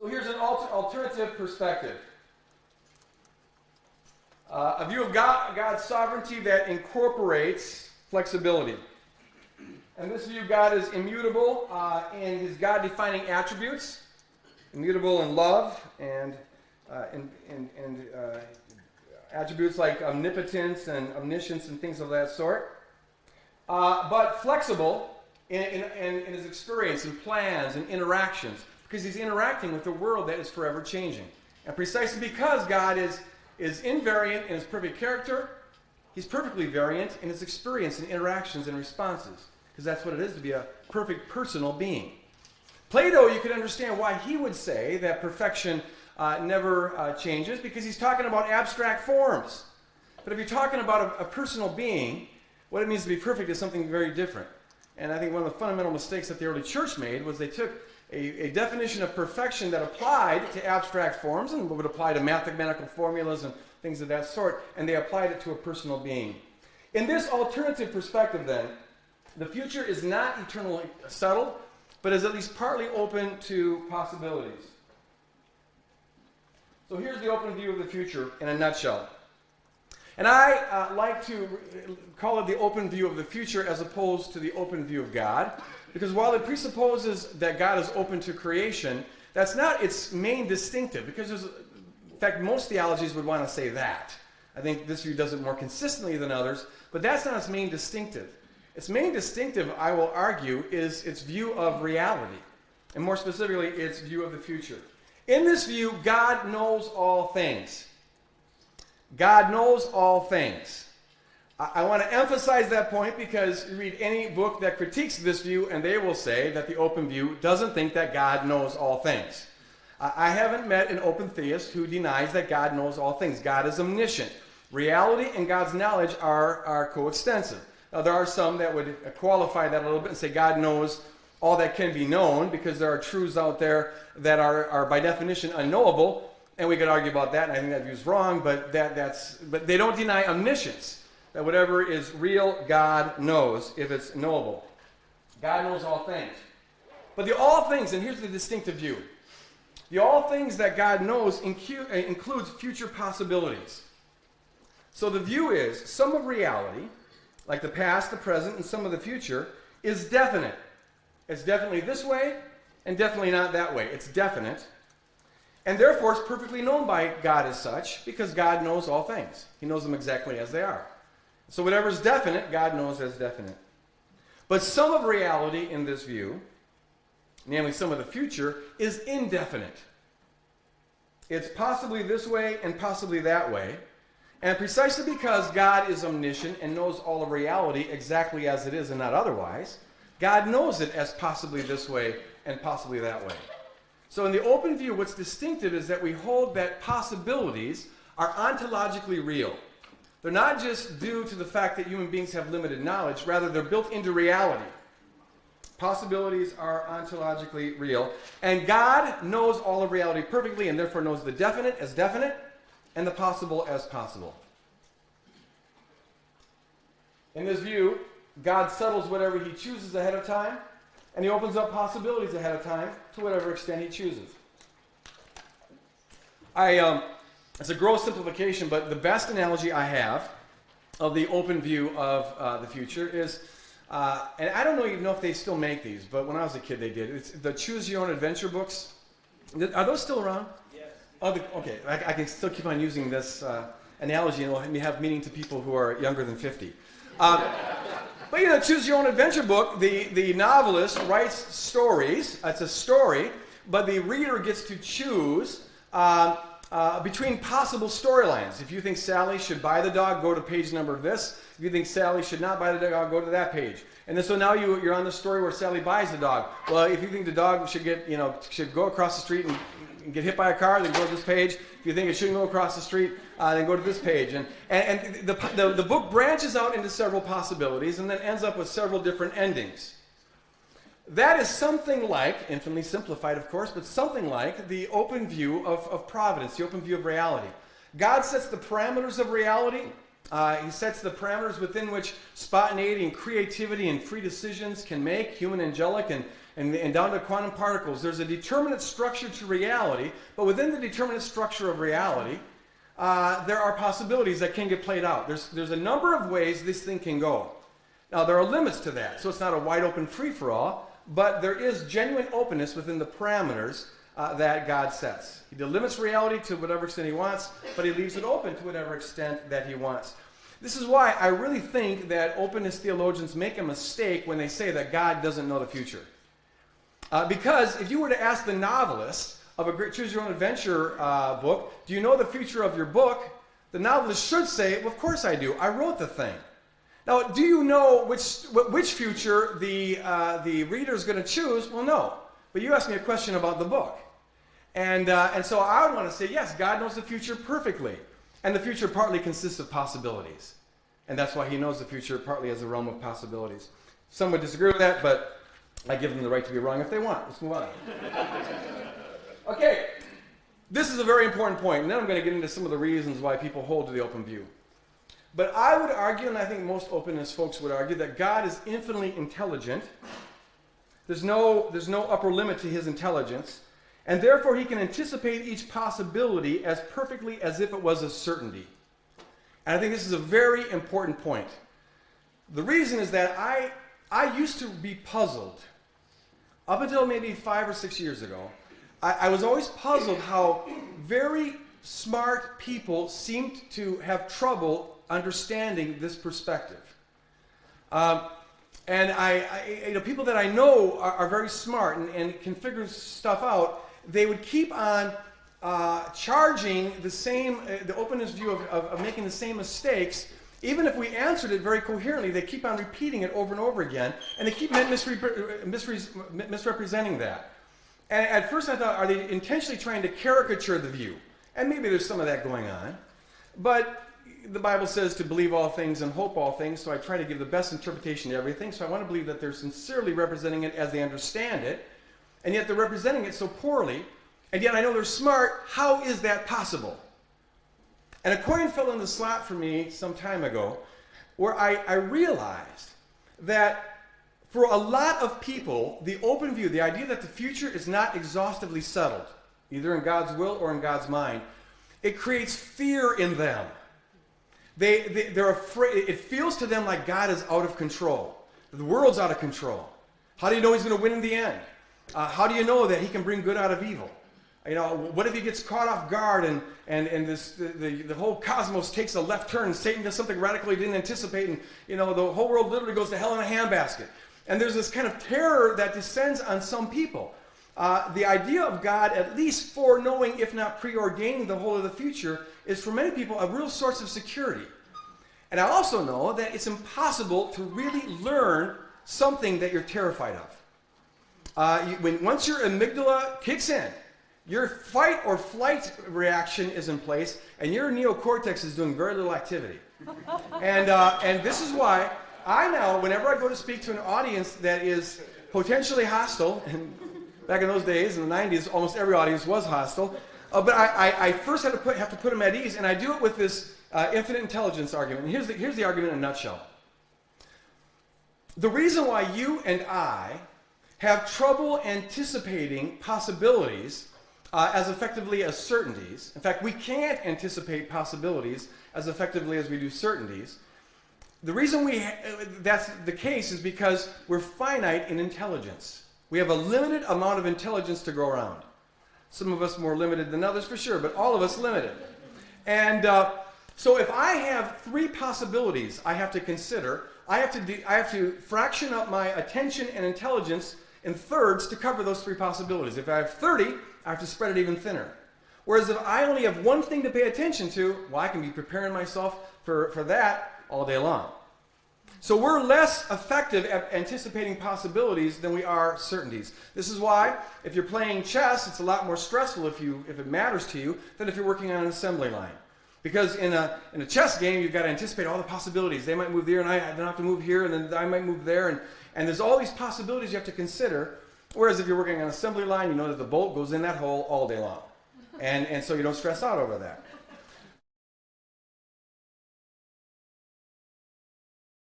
So here's an alternative perspective. A view of God's sovereignty that incorporates flexibility. And this view, God is immutable in his God-defining attributes, immutable in love and attributes like omnipotence and omniscience and things of that sort, but flexible in his experience and plans and interactions, because he's interacting with a world that is forever changing. And precisely because God is invariant in his perfect character, he's perfectly variant in his experience and interactions and responses, because that's what it is to be a perfect personal being. Plato, you could understand why he would say that perfection never changes, because he's talking about abstract forms. But if you're talking about a personal being, what it means to be perfect is something very different. And I think one of the fundamental mistakes that the early church made was they took a definition of perfection that applied to abstract forms and would apply to mathematical formulas and things of that sort, and they applied it to a personal being. In this alternative perspective, then, the future is not eternally settled, but is at least partly open to possibilities. So here's the open view of the future in a nutshell. And I like to call it the open view of the future as opposed to the open view of God, because while it presupposes that God is open to creation, that's not its main distinctive, because in fact, most theologies would want to say that. I think this view does it more consistently than others, but that's not its main distinctive. Its main distinctive, I will argue, is its view of reality, and more specifically, its view of the future. In this view, God knows all things. God knows all things. I want to emphasize that point because you read any book that critiques this view, and they will say that the open view doesn't think that God knows all things. I haven't met an open theist who denies that God knows all things. God is omniscient. Reality and God's knowledge are coextensive. Now, there are some that would qualify that a little bit and say God knows all that can be known, because there are truths out there that are by definition unknowable, and we could argue about that, and I think that view is wrong, but but they don't deny omniscience, that whatever is real, God knows if it's knowable. God knows all things. But the all things, and here's the distinctive view, the all things that God knows includes future possibilities. So the view is some of reality, like the past, the present, and some of the future, is definite. It's definitely this way, and definitely not that way. It's definite. And therefore, it's perfectly known by God as such, because God knows all things. He knows them exactly as they are. So whatever is definite, God knows as definite. But some of reality in this view, namely some of the future, is indefinite. It's possibly this way and possibly that way. And precisely because God is omniscient and knows all of reality exactly as it is and not otherwise, God knows it as possibly this way and possibly that way. So in the open view, what's distinctive is that we hold that possibilities are ontologically real. They're not just due to the fact that human beings have limited knowledge, rather they're built into reality. Possibilities are ontologically real, and God knows all of reality perfectly, and therefore knows the definite as definite and the possible as possible. In this view, God settles whatever he chooses ahead of time, and he opens up possibilities ahead of time to whatever extent he chooses. It's a gross simplification, but the best analogy I have of the open view of the future is, and I don't even know if they still make these, but when I was a kid they did. It's the Choose Your Own Adventure books. Are those still around? Yes. Oh, okay, I can still keep on using this analogy, and it'll have meaning to people who are younger than 50. But Choose Your Own Adventure book, the novelist writes stories. It's a story, but the reader gets to choose between possible storylines. If you think Sally should buy the dog, go to page number this. If you think Sally should not buy the dog, go to that page. And then so now you're on the story where Sally buys the dog. Well, if you think the dog should go across the street and get hit by a car, then go to this page. If you think it shouldn't go across the street, then go to this page. And the book branches out into several possibilities and then ends up with several different endings. That is something like, infinitely simplified of course, but something like the open view of providence, the open view of reality. God sets the parameters of reality. He sets the parameters within which spontaneity and creativity and free decisions can make, human, angelic, and and down to quantum particles. There's a determinate structure to reality, but within the determinate structure of reality, there are possibilities that can get played out. There's a number of ways this thing can go. Now, there are limits to that, so it's not a wide open free-for-all, but there is genuine openness within the parameters that God sets. He delimits reality to whatever extent he wants, but he leaves it open to whatever extent that he wants. This is why I really think that openness theologians make a mistake when they say that God doesn't know the future. Because if you were to ask the novelist of a great Choose Your Own Adventure book, do you know the future of your book? The novelist should say, well, of course I do. I wrote the thing. Now, do you know which future the reader is going to choose? Well, no. But you asked me a question about the book. And so I would want to say, yes, God knows the future perfectly. And the future partly consists of possibilities. And that's why he knows the future partly as a realm of possibilities. Some would disagree with that, but I give them the right to be wrong if they want. Let's move on. Okay, this is a very important point, and then I'm going to get into some of the reasons why people hold to the open view. But I would argue, and I think most openness folks would argue, that God is infinitely intelligent. There's no upper limit to his intelligence, and therefore he can anticipate each possibility as perfectly as if it was a certainty. And I think this is a very important point. The reason is that I used to be puzzled. Up until maybe 5 or 6 years ago, I was always puzzled how very smart people seemed to have trouble understanding this perspective. And people that I know are very smart and can figure stuff out. They would keep on charging the openness view of making the same mistakes. Even if we answered it very coherently, they keep on repeating it over and over again, and they keep misrepresenting that. And at first I thought, are they intentionally trying to caricature the view? And maybe there's some of that going on. But the Bible says to believe all things and hope all things, so I try to give the best interpretation to everything. So I want to believe that they're sincerely representing it as they understand it, and yet they're representing it so poorly, and yet I know they're smart. How is that possible? And a coin fell in the slot for me some time ago where I realized that for a lot of people, the open view, the idea that the future is not exhaustively settled, either in God's will or in God's mind, it creates fear in them. They're afraid. It feels to them like God is out of control. The world's out of control. How do you know he's going to win in the end? How do you know that he can bring good out of evil? You know, what if he gets caught off guard and the whole cosmos takes a left turn and Satan does something radically he didn't anticipate and, you know, the whole world literally goes to hell in a handbasket. And there's this kind of terror that descends on some people. The idea of God at least foreknowing, if not preordaining the whole of the future, is for many people a real source of security. And I also know that it's impossible to really learn something that you're terrified of. Once your amygdala kicks in, your fight or flight reaction is in place, and your neocortex is doing very little activity. And this is why I now, whenever I go to speak to an audience that is potentially hostile, and back in those days, in the 90s, almost every audience was hostile, but I first have to put them at ease, and I do it with this infinite intelligence argument. And here's the argument in a nutshell. The reason why you and I have trouble anticipating possibilities as effectively as certainties. In fact, we can't anticipate possibilities as effectively as we do certainties. The reason that's the case is because we're finite in intelligence. We have a limited amount of intelligence to go around. Some of us more limited than others for sure, but all of us limited. And so if I have 3 possibilities I have to consider, I have to fraction up my attention and intelligence in thirds to cover those 3 possibilities. If I have 30, I have to spread it even thinner. Whereas if I only have one thing to pay attention to, well, I can be preparing myself for that all day long. So we're less effective at anticipating possibilities than we are certainties. This is why, if you're playing chess, it's a lot more stressful if it matters to you than if you're working on an assembly line. Because in a chess game, you've got to anticipate all the possibilities. They might move there, and I don't have to move here, and then I might move there, and there's all these possibilities you have to consider. Whereas if you're working on an assembly line, you know that the bolt goes in that hole all day long. And so you don't stress out over that.